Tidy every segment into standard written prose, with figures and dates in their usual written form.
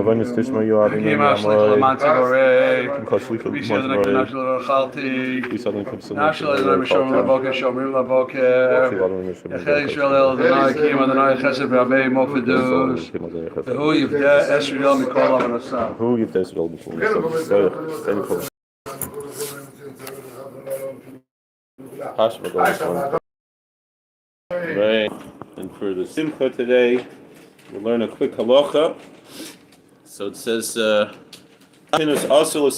Avon Stishma Yoavim Yamoy Koshlik Montamoy Isadan Kapsul Laboke Shomrim Laboke Israel Adonai Kim Adonai Chesed Rabbi Mofidus Who Yivdeh Esriel Mikol Avanasam Who Yivdeh Esriel Mikol Avanasam. Right, and for the Simcha today, we'll learn a quick halacha. So it says, "Pinus asul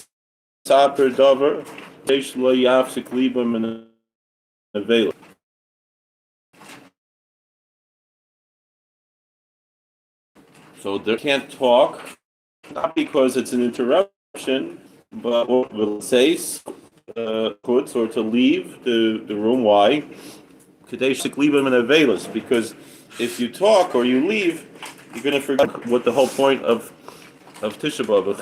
saper davar, teish lo yafsik libam and avail." So they can't talk, not because it's an interruption, but what will say puts or to leave the room. Why? Because if you talk or you leave, you're going to forget what the whole point of Tisha B'Av.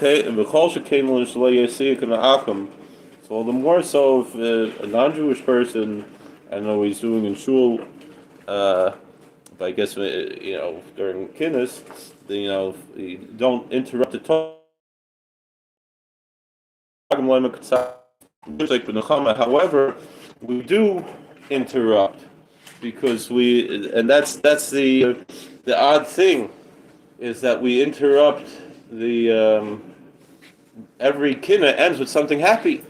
So all the more so if a non-Jewish person, I know he's doing in shul, but I guess during Kinnis, you don't interrupt the talk. However, we do interrupt. Because that's the odd thing, is that we interrupt the every kinna ends with something happy,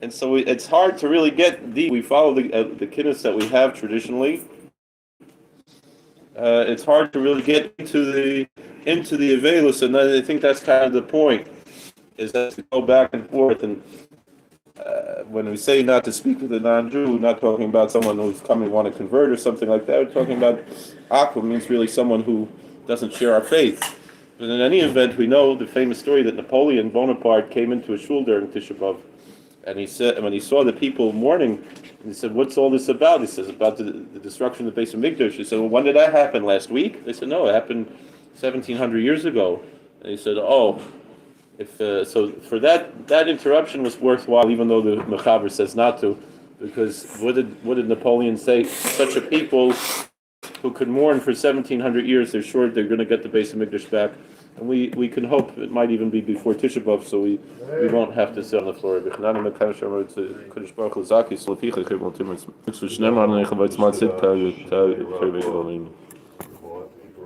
and so it's hard to really get we follow the kinnas that we have traditionally. It's hard to really get into the Avelus, and I think that's kind of the point, is that to go back and forth and. When we say not to speak with a non-Jew, we're not talking about someone who's coming want to convert or something like that. We're talking about Aqua means really someone who doesn't share our faith. But in any event, we know the famous story that Napoleon Bonaparte came into a shul during Tisha B'Av, and he said, when he saw the people mourning, he said, "What's all this about?" He says, "About the destruction of the Beis Hamikdash." He said, "Well, when did that happen? Last week?" They said, "No, it happened 1,700 years ago." And he said, "Oh. So for that interruption was worthwhile, even though the Mechaber says not to, because what did Napoleon say? Such a people who could mourn for 1,700 years, they're sure they're going to get the Beis Hamikdash back, and we can hope it might even be before Tisha B'Av, so we won't have to sit on the floor.